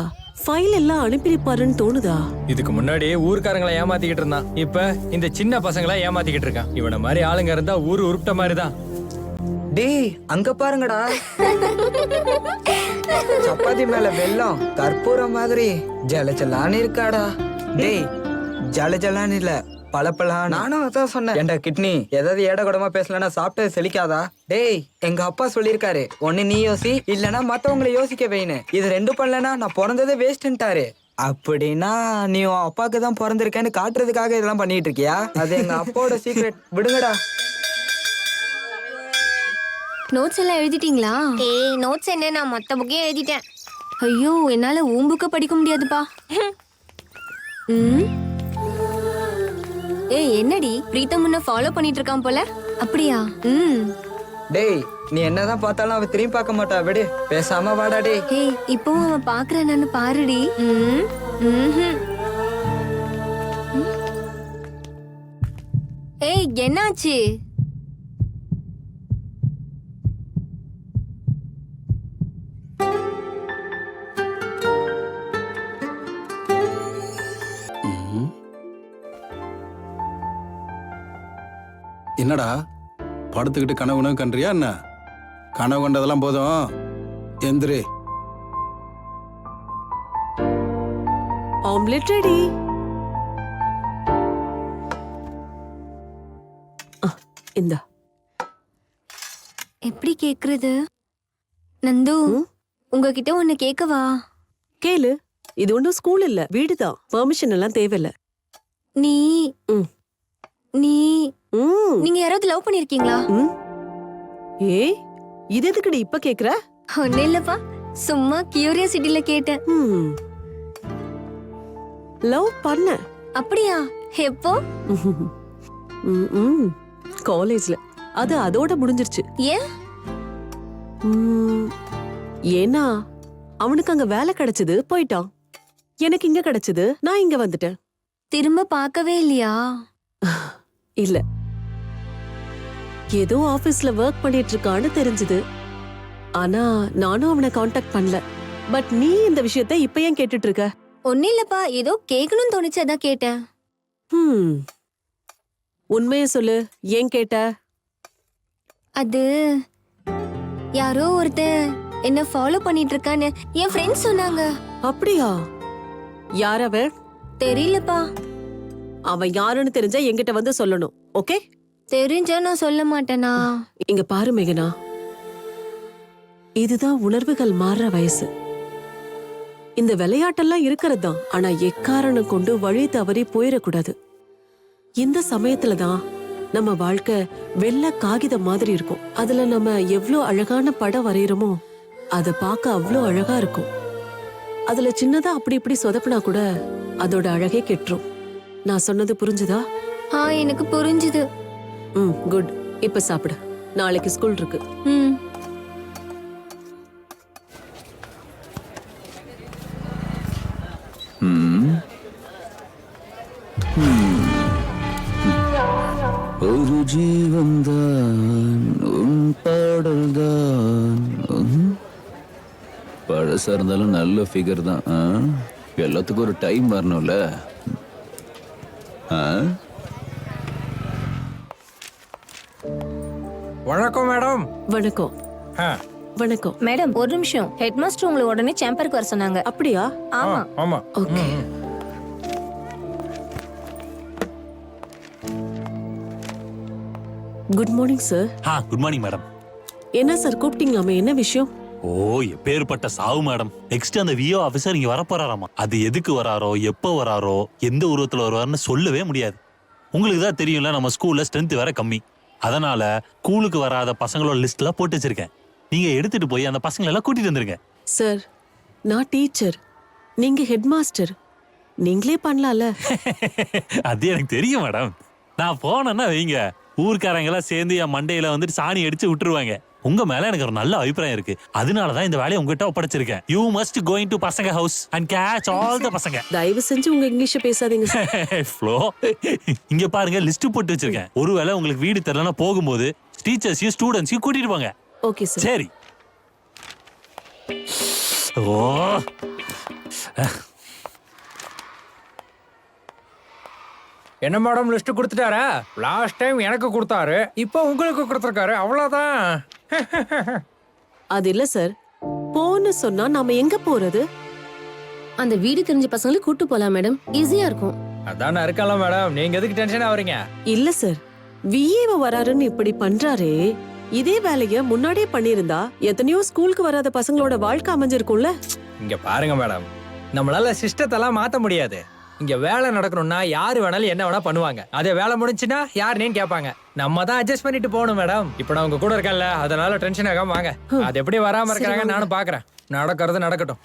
ஃபைல் எல்லாம் அனுப்பியிருப்பாருன்னு தோணுதா? இதுக்கு முன்னாடி ஊர்க்காரங்களை ஏமாத்திக்கிட்டு இருந்தான், இப்ப இந்த சின்ன பசங்களை ஏமாத்திக்கிட்டு இருக்கான். இவன மாதிரி ஆளுங்க இருந்தா ஊரு உருப்பிட்ட மாதிரி தான். டேய் அங்க பாருங்கடா, சப்பாத்தி மேல வெல்லம் கற்பூரம் மாதிரி ஜலஜலான்னு இருக்காடா. டேய் ஜலஜலான்னு இல்ல, பழப்பழம். நானும் அதான் சொன்னேன். ஏண்டா கிட்னி, ஏதாவது ஏடகுடமா பேசலன்னா சாப்பிட்டு செழிக்காதா? டேய் எங்க அப்பா சொல்லியிருக்காரு, ஒண்ணு நீ யோசி இல்லனா மத்தவங்களை யோசிக்க வைன்னு. இது ரெண்டும் பண்ணலனா நான் பிறந்ததே வேஸ்ட்ன்ட்டாரு. அப்படின்னா நீ உன் அப்பாக்கு தான் பிறந்திருக்கேன்னு காட்டுறதுக்காக இதெல்லாம் பண்ணிட்டு இருக்கியா? அது எங்க அப்பாவோட சீக்ரெட். விடுங்கடா. நோட்ஸ் எல்லாம் எழுதிட்டீங்களா? ஏய் நோட்ஸ் என்ன, நான் மொத்த புக்கையும் எழுதிட்டேன். ஐயோ, என்னால உன் புக்கை படிக்க முடியாதுப்பா. ம். ஏய் என்னடி, பிரீத்தம் முன்ன ஃபாலோ பண்ணிட்டு இருக்கான் போல. அப்படியா? டேய் நீ என்னதான் பார்த்தாலும் அவ திரும்பி பார்க்க மாட்டா. விடு, பேசாம வாடா. டேய் ஏய் இப்பவும் அவன் பாக்குறானு பாருடி. ஏய் என்னாச்சு? என்னடா படுத்துக்கிட்டு கனவு கன்றியா என்ன? கனவு கண்டதெல்லாம் போதும், எந்திரி. Omelette ready. இந்தா. எப்படி கேக்குறது? நந்து, உங்ககிட்ட ஒண்ணு கேக்கவா? கேளு. இது ஒன்றும் ஸ்கூல் இல்ல, வீடுதான். பெர்மிஷன் எல்லாம் தேவையில்ல. நீ ம். நீ நீங்க யாராவது லவ் பண்ணிருக்கீங்களா? ஏய் இது எதுக்குடி இப்ப கேக்குற? ஒன்னும் இல்லப்பா, சும்மா கியூரியாசிட்டில கேட்டேன். லவ் பண்ண. அப்படியா? எப்போ? காலேஜ்ல. அது அதோட முடிஞ்சிருச்சு. ஏன்? ஏன்னா அவனுக்கு அங்க வேலை கிடைச்சது, போயிட்டான். எனக்கு இங்க கிடைச்சது, நான் இங்க வந்துட்டேன். திரும்ப பார்க்கவே இல்லையா? இல்ல, ஏதோ ஆபீஸ்ல ஒர்க் பண்ணிட்டு இருக்கான்னு தெரிஞ்சது. ஆனா நானும் அவனை காண்டாக்ட் பண்ணல. பட் நீ இந்த விஷயத்தை இப்ப ஏன் கேட்டுட்டு இருக்க? ஒன்னும் இல்லப்பா, ஏதோ கேட்கணும்னு தோணுச்சு, அதான் கேட்டேன். உண்மையை சொல்லு, ஏன் கேட்ட? அது யாரோ ஒருத்தன் என்ன ஃபாலோ பண்ணிட்டு இருக்கான்னு என் ஃப்ரெண்ட்ஸ் சொன்னாங்க. அப்படியா? யார் அவன்? தெரியலப்பா. அவன் யாருன்னு தெரிஞ்சா என்கிட்ட வந்து சொல்லணும், ஓகே? தெரிஞ்சா நான் சொல்ல மாட்டேனா? இங்க பாரு மேகனா, இதுதான் உணர்வுகள் மாறுற வயசு. இந்த விளையாட்டெல்லாம் இருக்கிறது தான், ஆனா எக்காரணம் கொண்டு வழி தவறி போயிடக்கூடாது. இந்த சமயத்துலதான் நம்ம வாழ்க்கை வெள்ளை காகிதம் மாதிரி இருக்கும். அதுல நம்ம எவ்வளோ அழகான படம் வரைகிறோமோ அதை பார்க்க அவ்வளோ அழகா இருக்கும். அதுல சின்னதா அப்படி இப்படி சொதப்பினா கூட அதோட அழகே கெட்டுரும். நான் சொன்னது புரிஞ்சுதா? எனக்கு புரிஞ்சுது. குட். இப்ப சாப்பிடு, நாளைக்கு ஸ்கூல் இருக்கு. ஒரு ஜீவன்தான் உன் பாடல்தான். பழசா இருந்தாலும் நல்ல ஃபிகர் தான். எல்லாத்துக்கும் ஒரு டைம் வரணும்ல. வணக்கம் மேடம். வணக்கம். வணக்கம் மேடம், ஒரு நிமிஷம். ஹெட் மாஸ்டர் உங்களை உடனே சேம்பருக்கு வர சொன்னாங்க. அப்படியா? ஆமா ஆமா. Okay. Good morning sir. Good morning madam. என்ன சார் கூப்பிட்டீங்களாமே, என்ன விஷயம்? ஓ, எப்பேற்பட்ட சாவு மேடம். நெக்ஸ்ட் அந்த விஓ ஆபீசர் இங்க வரப்போறாராமா. அது எதுக்கு வராரோ, எப்போ வராரோ, எந்த உருவத்துல வருவாருன்னு சொல்லவே முடியாது. உங்களுக்கு தான் தெரியும்ல, நம்ம ஸ்கூல்ல ஸ்ட்ரென்த் வேற கம்மி. அதனால ஸ்கூலுக்கு வராத பசங்களோட லிஸ்ட்ல போட்டு வச்சிருக்கேன். நீங்க எடுத்துட்டு போய் அந்த பசங்களை எல்லாம் கூட்டிட்டு வந்துருங்க. சார், நான் டீச்சர், நீங்க ஹெட் மாஸ்டர், நீங்களே பண்ணலாம்ல. அது எனக்கு தெரியும் மேடம். நான் போனேன்னா வைங்க, ஊர்க்காரங்க எல்லாம் சேர்ந்து என் மண்டையில வந்துட்டு சாணி அடிச்சு விட்டுருவாங்க. உங்க மேல எனக்கு ஒரு நல்ல அபிப்பிராயம் இருக்கு. அதனாலதான் இந்த வேலையை உங்ககிட்ட ஒப்படைச்சிருக்கேன். யூ மஸ்ட் கோயிங் டு பசங்க house and catch all the பசங்க. தயவு செஞ்சு உங்க இங்கிலீஷ் பேசாதீங்க சார். ஃப்ளோ, இங்க பாருங்க லிஸ்ட் போட்டு வச்சிருக்கேன். ஒருவேளை உங்களுக்கு வீடு தெரியலன்னா போகும்போது டீச்சர்ஸையும் ஸ்டூடெண்ட்ஸையும் கூட்டிட்டு போங்க. Okay sir. சரி. ஓ, என்ன மேடம் லிஸ்ட் கொடுத்துட்டாரா? லாஸ்ட் டைம் எனக்கு கொடுத்தாரு, இப்போ உங்களுக்கு கொடுத்துருக்காரு, அவ்வளவுதான். அது இல்ல சார், போன்னு சொன்னா நாம எங்க போறது? அந்த வீடு தெரிஞ்ச பசங்களை கூட்டு போலாம் மேடம், ஈஸியா இருக்கும். அதான் நான் இருக்கல மேடம், நீங்க எதுக்கு டென்ஷன் ஆவறீங்க? இல்ல சார், விஏவ வராருன்னு இப்படி பண்றாரே, இதே வேலைய முன்னாடியே பண்ணிருந்தா எத்தனையோ ஸ்கூலுக்கு வராத பசங்களோட வாழ்க்கை அமைஞ்சிருக்கும்ல. இங்க பாருங்க மேடம், நம்மளால சிஸ்டத்தெல்லாம் மாத்த முடியாது. இங்க வேலை நடக்கணும்னா யாரு வேணாலும் என்ன வேணா பண்ணுவாங்க. அதே வேலை முடிஞ்சுன்னா யாருன்னு கேட்பாங்க. நம்ம தான் அட்ஜஸ்ட் பண்ணிட்டு போகணும் மேடம். இப்ப நான் உங்க கூட இருக்கேன்ல, அதனால டென்ஷன் ஆகாம வாங்க. அது எப்படி வராம இருக்கிறாங்க நானும் பாக்குறேன். நடக்கிறது நடக்கட்டும்.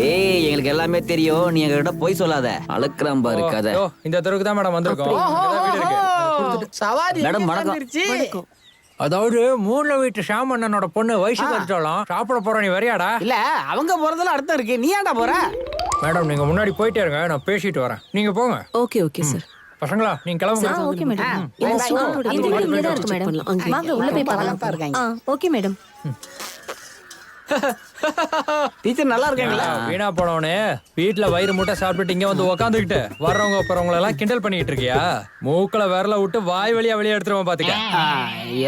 ஏய், எங்களுக்கு எல்லாமே தெரியும், நீ எங்ககிட்ட போய் சொல்லாத. அழுக்குறான் பாரு கதை. ஓ, இந்த தெருவுக்கு தான் மேடம் வந்திருக்கோம். இங்கதான் வீடு இருக்கு. சவாரி மேடம், வணக்கம். வந்துருச்சு. அதாவது மூணு வீட்டு ஷாமண்ணனோட பொண்ணு வயசுக்கு வந்துட்டாலும் சாப்பிட போற, நீ வரியாடா? இல்ல, அவங்க போறதுல அர்த்தம் இருக்கு. நீ ஏன்டா போற? மேடம் நீங்க முன்னாடி போயிட்டே இருங்க, நான் பேசிட்டு வரேன். நீங்க போங்க. Okay okay sir. பசங்களா நீங்க கிளம்புங்க. Okay madam. இந்த ஸ்டூடெண்டோட இந்த வீடு வீடு இங்கே தான் check இருக்கு மேடம். பண்ணலாம். அங்கே. வாங்க உள்ள போய் பார்க்கலாம். தான் இருக்காங்க. Okay madam. டீச்சர் நல்லா இருக்காங்களா? வீணா போனவனே வீட்டுல வயிறு முட்டை சாப்பிட்டுட்டு இங்க வந்து உக்காந்துக்கிட்டு வர்றவங்க போறவங்க எல்லாம் கிண்டல் பண்ணிட்டு இருக்கியா? மூக்கல விரல விட்டு வாய் வழியா வெளியே எடுத்துருவோம் பாத்துக்க.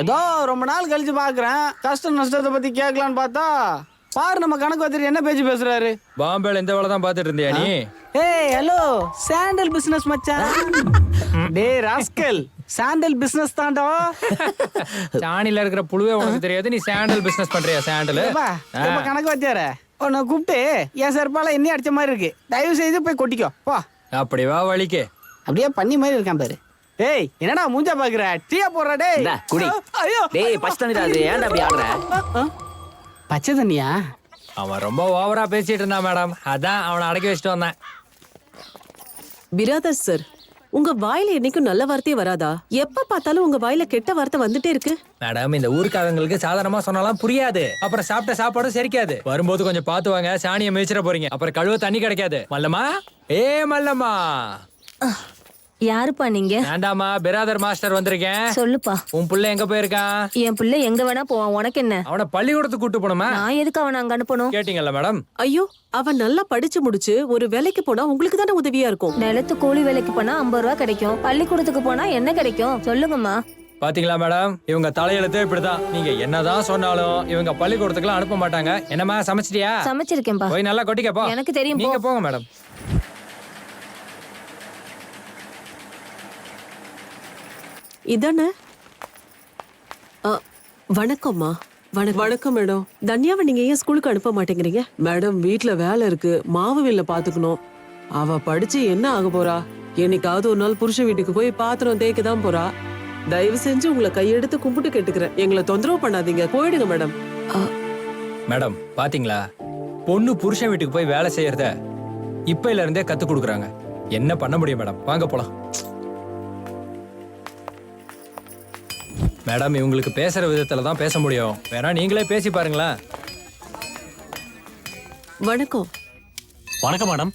ஏதோ ரொம்ப நாள் கழிச்சு பாக்குறேன். கஷ்ட நஷ்டத்தை பத்தி கேட்கலான்னு பார்த்தா பாரு நம்ம கணக்கு வச்சுட்டு என்ன பேச்சு பேசுறாரு. பாம்பேல இந்த வேலை தான் பாத்துட்டு இருந்தியா நீ? ஏய் ஹலோ, சாண்டல் பிசினஸ் மச்சான். டேய் ராஸ்கல், சாண்டல் பிசினஸ் தான்டா. சாணில இருக்கிற புழுவே உனக்கு தெரியாது, நீ சாண்டல் பிசினஸ் பண்றியா? சாண்டல் ரொம்ப கணக்கு வச்சார உன்னை கூப்பிட்டு என் செருப்பால என்ன அடிச்ச மாதிரி இருக்கு, தயவு செய்து போய் கொட்டிக்கோ போ. அப்படி வா வலிக்கு. அப்படியே பண்ணி மாதிரி இருக்கான் பாரு. ஏய் என்னடா மூஞ்சா பாக்குற? டீயா போடுற? டேய் இந்தா, குடி. ஐயோ, டேய் பச்சை தண்ணி அது ஏன்டா அப்படி ஆடுற? பச்சை தண்ணியா? அவன் ரொம்ப ஓவரா பேசிட்டு இருந்தான் மேடம், அதான் அவனை அடக்கி வச்சுட்டு வந்தேன். பிராதர் சார், உங்க வாயில என்னைக்கும் நல்ல வார்த்தையே வராதா? எப்ப பார்த்தாலும் உங்க வாயில கெட்ட வார்த்தை வந்துட்டே இருக்கு. மேடம் இந்த ஊருக்காரங்களுக்கு சாதாரணமா சொன்னாலும் புரியாது. அப்புறம் சாப்பிட்ட சாப்பாடும் செரிக்காது. வரும்போது கொஞ்சம் பார்த்து வாங்க, சாணியை மிதிச்சிட போறீங்க. அப்புறம் கழுவ தண்ணி கிடைக்காது. மல்லம்மா, ஏ மல்லம்மா. யாருப்பா நீங்க? வேண்டாமா, பிராதர் மாஸ்டர் வந்திருக்கேன். சொல்லுப்பா. உன் புள்ள எங்க போயிருக்கான்? என் பிள்ளை எங்க வேணா போவான், உனக்கு என்ன? அவனை பள்ளிக்கூடத்துக்கு கூட்டு போனோமா? நான் எதுக்கு அவனை அங்க அனுப்பணும்? கேட்டீங்கல்ல மேடம். ஐயோ, அவன் நல்லா படிச்சு முடிச்சு ஒரு வேலைக்கு போனா உங்களுக்கு தானே உதவியா இருக்கும். நிலத்து கூலி வேலைக்கு போனா 50 ரூபா கிடைக்கும், பள்ளிக்கூடத்துக்கு போனா என்ன கிடைக்கும் சொல்லுங்கம்மா. பாத்தீங்களா மேடம், இவங்க தலையெழுத்தே இப்படிதான். நீங்க என்னதான் சொன்னாலும் இவங்க பள்ளிக்கூடத்துக்குலாம் அனுப்ப மாட்டாங்க. என்னம்மா சமைச்சிட்டியா? சமைச்சிருக்கேன்பா. போய் நல்லா கொட்டிக்கப்பா. எனக்கு தெரியும், நீங்க போங்க மேடம். இதானே? வணக்கம்மா. வணக்கம் மேடம். தன்யாவை நீங்க ஏன் ஸ்கூலுக்கு அனுப்ப மாட்டேங்கிறீங்க? மேடம் வீட்ல வேலை இருக்கு, மாவு வில்ல பாத்துக்கணும். அவ படிச்சு என்ன ஆக போறா? என்னைக்காவது ஒரு நாள் புருஷன் வீட்டுக்கு போய் பாத்திரம் தேய்க்க தான் போறா. தயவு செஞ்சு உங்களை கையெடுத்து கும்பிட்டு கேட்டுக்கிறேன், எங்களை தொந்தரவு பண்ணாதீங்க, போயிடுங்க மேடம். மேடம் பாத்தீங்களா, பொண்ணு புருஷன் வீட்டுக்கு போய் வேலை செய்யறத இப்பையில இருந்தே கத்து கொடுக்குறாங்க. என்ன பண்ண முடியும் மேடம்? வாங்க போலாம். மேடம் இவங்களுக்கு பேசுற விதத்துல தான் பேச முடியும், வேணா நீங்களே பேசி பாருங்களேன். வணக்கம். வணக்கம் மேடம்.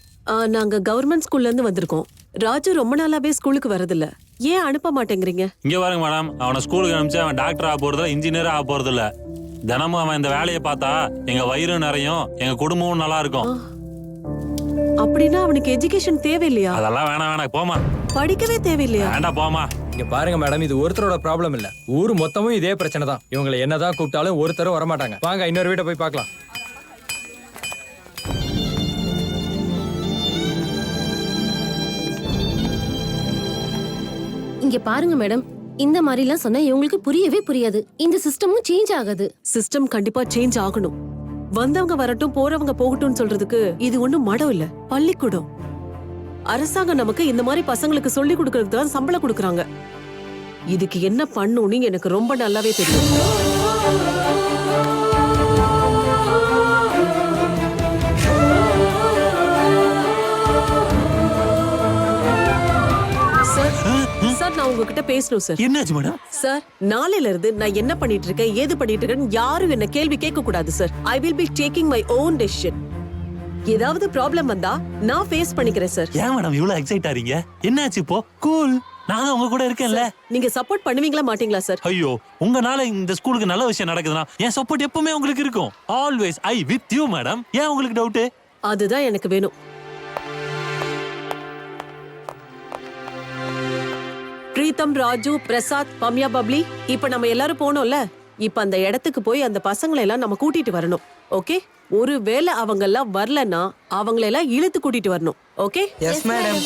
நாங்க கவர்மெண்ட் ஸ்கூல்ல இருந்து வந்திருக்கோம். ராஜு ரொம்ப நாளாவே ஸ்கூலுக்கு வரதில்ல, ஏன் அனுப்ப மாட்டேங்கிறீங்க? இங்க பாருங்க மேடம், அவனை ஸ்கூலுக்கு அனுப்பிச்சு அவன் டாக்டர் ஆக போறதில்ல, இன்ஜினியர் ஆக போறதில்ல. தினமும் அவன் இந்த வேலையை பார்த்தா எங்க வயிறும் நிறையும், எங்க குடும்பமும் நல்லா இருக்கும். அப்படின்னா அவனுக்கு எஜுகேஷன் தேவையில்லையா? அதெல்லாம் வேணாம், போமா. படிக்கவே தேவையில்லையா? வேண்டாம், போமா. இங்க பாருங்க மேடம், இது ஒருத்தரோட ப்ராப்ளம் இல்ல, ஊர் மொத்தமும் இதே பிரச்சனை தான். இவங்களை என்னதான் கூப்பிட்டாலும் ஒருத்தரும் வரமாட்டாங்க. வாங்க இன்னொரு வீட்டை போய் பார்க்கலாம். இங்க பாருங்க மேடம், இந்த மாதிரி எல்லாம் சொன்னா இவங்களுக்கு புரியவே புரியாது. இந்த சிஸ்டமும் சேஞ்ச் ஆகாது. சிஸ்டம் கண்டிப்பா சேஞ்ச் ஆகணும். வந்தவங்க வரட்டும், போறவங்க போகட்டும்னு சொல்றதுக்கு இது ஒண்ணும் மடம் இல்ல, பள்ளிக்கூடம். அரசாங்கம் நமக்கு இந்த மாதிரி பசங்களுக்கு சொல்லி கொடுக்கறதுக்கு தான் சம்பளம் கொடுக்கறாங்க. இதுக்கு என்ன பண்ணணும்னு எனக்கு ரொம்ப நல்லாவே தெரியும். நான் உங்ககிட்ட பேசணும் சார். என்னாச்சு மேடம்? சார், நாளையில இருந்து நான் என்ன பண்ணிட்டு இருக்கேன், ஏது பண்ணிட்டு இருக்கேன்னு யாரும் என்ன கேள்வி கேட்க கூடாது sir. I will be taking my own decision. ஏதாவது ப்ராப்ளம் வந்தா நான் ஃபேஸ் பண்ணிக்கிறேன் சார். ஏன் மேடம் இவ்வளவு எக்ஸைட் ஆறீங்க? என்னாச்சு இப்போ? கூல், நான் உங்க கூட இருக்கேன்ல. நீங்க சப்போர்ட் பண்ணுவீங்களா மாட்டீங்களா சார்? ஐயோ, உங்கனால இந்த ஸ்கூலுக்கு நல்ல விஷயம் நடக்குதுன்னா என் சப்போர்ட் எப்பவுமே உங்களுக்கு இருக்கும். Always I with you madam. ஏன் உங்களுக்கு டவுட்? அதுதான் எனக்கு வேணும். பிரீத்தம், ராஜு, பிரசாத், பம்யா, பப்ளி, இப்ப நம்ம எல்லாரும் போனோம்ல, இப்ப அந்த இடத்துக்கு போய் அந்த பசங்களை எல்லாம் நம்ம கூட்டிட்டு வரணும். ஓகே? ஒருவேளை அவங்க எல்லாம் வரலன்னா அவங்களை எல்லாம் இழுத்து கூட்டிட்டு வரணும். ஓகே? Yes madam.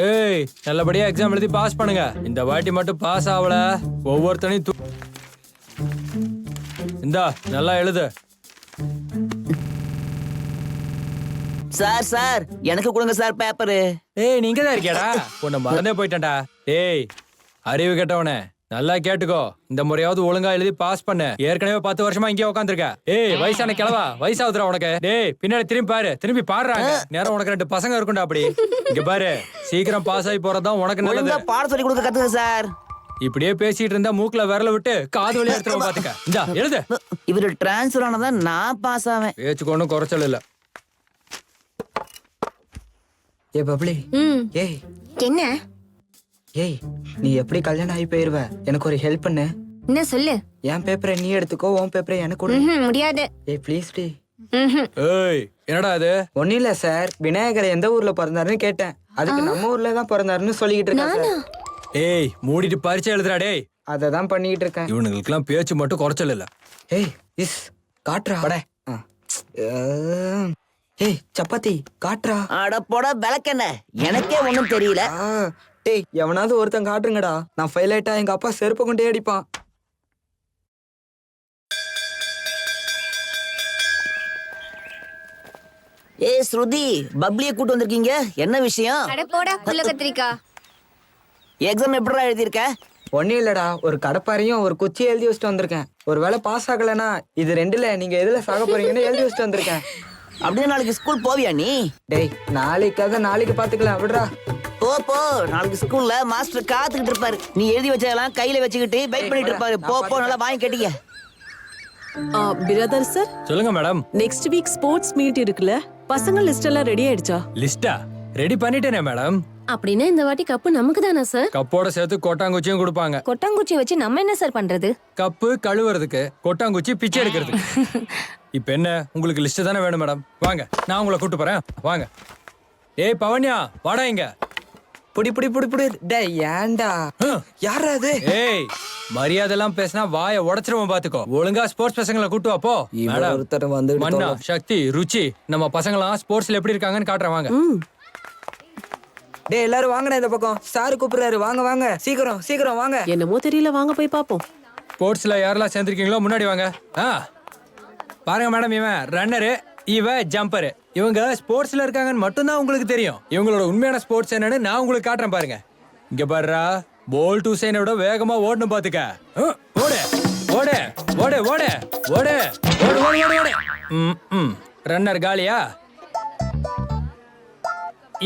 ஏய், நல்லபடியா எக்ஸாம் எழுதி பாஸ் பண்ணுங்க. இந்த வாட்டி மட்டும் பாஸ் ஆகல, ஒவ்வொருத்தனையும் இந்தா நல்லா எழுது. சார் சார் எனக்கு கொடுங்க சார் பேப்பரு. ஏய், நீங்க தான் இருக்கியாடா? உன்னை மறந்தே போயிட்டேன்டா. ஏய், அறிவு கெட்டவனே, நல்லா கேட்டுக்கோ. இந்த முறையாவது ஒழுங்கா எழுதி பாஸ் பண்ணு. ஏற்கனவே 10 வருஷமா இங்கே உட்காந்துருக்க. ஏய், வயசான கிழவா, வயசாகுதுடா உனக்கு. டேய், பின்னாடி திரும்பி பாரு, திரும்பி பாடுறாங்க. நேரம் உனக்கு 2 பசங்க இருக்கும்டா. அப்படி இங்க பாரு, சீக்கிரம் பாஸ் ஆகி போறதுதான் உனக்கு நல்லது. பாடம் சொல்லி கொடுக்க கத்துங்க சார். இப்படியே பேசிட்டு இருந்தா மூக்குல விரல விட்டு காது வழியா எடுத்துருவோம் பாத்துக்க. இந்தா எழுது. இவரு டிரான்ஸ்ஃபர் ஆனதான் நான் பாஸ் ஆவேன். பேச்சுக்கு ஒன்றும் குறைச்சல் இல்ல. ஏ பப்ளி, ஏய் என்ன? ஏய், நீ எப்படி கல்யாணம் ஆகி போயிருவ? எனக்கு ஒரு ஹெல்ப் பண்ணு. என்ன சொல்லு? என் பேப்பரை நீ எடுத்துக்கோ, உன் பேப்பரை எனக்கு கொடு. முடியாது. ஏய் ப்ளீஸ் டி. ஏய், என்னடா இது? ஒன்னும் இல்ல சார், விநாயகர் எந்த ஊர்ல பிறந்தாருன்னு கேட்டேன். அதுக்கு நம்ம ஊர்ல தான் பிறந்தாருன்னு சொல்லிக்கிட்டு இருக்கேன் சார். ஏய், மூடிட்டு பரீட்சை எழுதுறா. டேய், அததான் பண்ணிட்டு இருக்கேன். இவனுங்களுக்கெல்லாம் பேச்சு மட்டும் குறைச்சல் இல்ல. ஏய் இஸ் காட்ரா. ஏய் சப்பாத்தி காட்ரா. அட போட விளக்கென்ன, எனக்கே ஒண்ணும் தெரியல. டேய், எவனாவது ஒருத்தன் காட்டுங்கடா. நான் ஃபெயில் ஆயிட்டா எங்க அப்பா செருப்பு கொண்டே அடிப்பான். ஏய் ஸ்ருதி, பப்ளியை கூட்டு வந்திருக்கீங்க, என்ன விஷயம்? அட போடா புள்ள கத்திரிக்கா. எக்ஸாம் எப்படிடா எழுதியிருக்க? ஒன்னும் இல்லடா, ஒரு கடப்பாரையும் ஒரு குச்சி எழுதி வச்சுட்டு வந்திருக்கேன். ஒருவேளை பாஸ் ஆகலைன்னா இது ரெண்டுல நீங்க எதுல சாக போறீங்கன்னு எழுதி வச்சுட்டு வந்திருக்கேன். அப்படியே நாளைக்கு ஸ்கூல் போவியா நீ? டேய், நாளைக்காக நாளைக்கு பாத்துக்கலாம் விடுறா. போ, நாளைக்கு ஸ்கூல்ல மாஸ்டர் காத்துக்கிட்டு இருப்பாரு. நீ எழுதி வச்சதெல்லாம் கையில வச்சுக்கிட்டு வெயிட் பண்ணிட்டு இருப்பாரு. போ நல்லா வாங்கி கேட்டீங்க. பிரதர் சார், சொல்லுங்க madam. Next week sports meet இருக்குல்ல, பசங்க லிஸ்ட் எல்லாம் ரெடி ஆயிடுச்சா? லிஸ்டா ரெடி பண்ணிட்டேனே மேடம். அப்படின்னா இந்த வாட்டி கப்பு நமக்கு தானே சார்? கப்போட சேர்த்து கொட்டாங்குச்சியும் கொடுப்பாங்க. கொட்டாங்குச்சி வச்சு நம்ம என்ன சார் பண்றது? கப்பு கழுவுறதுக்கு, கொட்டாங்குச்சி பிச்சை எடுக்கிறதுக்கு. இப்ப என்ன, உங்களுக்கு லிஸ்ட் தானே வேணும் மேடம்? வாங்க, நான் உங்களை கூட்டு போறேன். வாங்க. ஏய் பவன்யா, வாடா இங்க. புடி புடி புடி புடி. டேய் ஏன்டா? யாரா அது? ஏய், மரியாதை எல்லாம் பேசினா வாயை உடைச்சிருவோம் பாத்துக்கோ. ஒழுங்கா ஸ்போர்ட்ஸ் பசங்களை கூட்டு வா போ. மேடம், ஒருத்தர் வந்து மன்னா, சக்தி, ருச்சி, நம்ம பசங்களாம் ஸ்போர்ட்ஸ்ல எப்படி இருக்காங்கன்னு காட்டுறேன். வாங்க. டேய் எல்லாரும் வாங்கடா இந்த பக்கம். சார் கூப்பிடுறாரு. வாங்க வாங்க, சீக்கிரம் சீக்கிரம் வாங்க. என்னமோ தெரியல, வாங்க போய் பாப்போம். ஸ்போர்ட்ஸ்ல யாரெல்லாம் சேர்ந்திருக்கீங்களோ முன்னாடி வாங்க. பாருங்க மேடம், இவன் ரன்னரு, இவ ஜம்பரு. இவங்க ஸ்போர்ட்ஸ்ல இருக்காங்கன்னு மட்டும்தான் உங்களுக்கு தெரியும். இவங்களோட உண்மையான ஸ்போர்ட்ஸ் என்னன்னு நான் உங்களுக்கு காட்டுறேன் பாருங்க. இங்க பாருடா, போல் டு சைனோட வேகமா ஓடணும் பாத்துக்க. ஓடு ஓடு ஓடு ஓடு ஓடு ஓடு ஓடு ஓடு. ரன்னர் காலியா?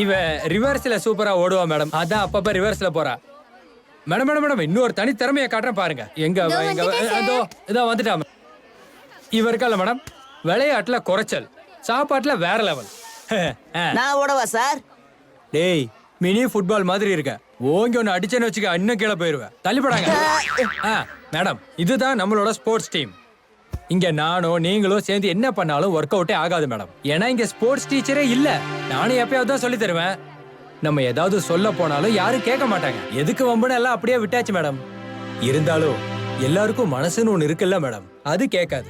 இவ ரிவர்ஸ்ல சூப்பரா ஓடுவா மேடம். அதான் அப்பப்ப ரிவர்ஸ்ல போறா. மேடம் மேடம் மேடம், இன்னொரு தனி திறமையை காட்டுறேன் பாருங்க. எங்க இதான் வந்துட்டா. இவ இருக்கல மேடம், விளையாட்டுல குறைச்சல், சாப்பாட்டுல வேற லெவல். நான் ஓடவா சார்? டேய், மினி ஃபுட்பால் மாதிரி இருக்க. ஓங்கி ஒன்னு அடிச்சேன்னு வச்சுக்க, இன்னும் கீழே போயிருவேன். தள்ளிப்படாங்க. மேடம், இதுதான் நம்மளோட ஸ்போர்ட்ஸ் டீம். இங்க நானும் நீங்களும் சேர்ந்து என்ன பண்ணாலும் ஒர்க் அவுட்டே ஆகாது மேடம். ஏன்னா இங்க ஸ்போர்ட்ஸ் டீச்சரே இல்ல. நானும் எப்பயாவது தான் சொல்லி தருவேன். நம்ம ஏதாவது சொல்ல போனாலும் யாரும் கேட்க மாட்டாங்க. எதுக்கு வம்புன்னு எல்லாம் அப்படியே விட்டாச்சு மேடம். இருந்தாலும் எல்லாருக்கும் மனசுன்னு ஒண்ணு இருக்குல்ல மேடம், அது கேட்காது.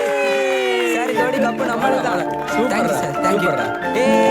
தூக்கி போடுறா. ஏய்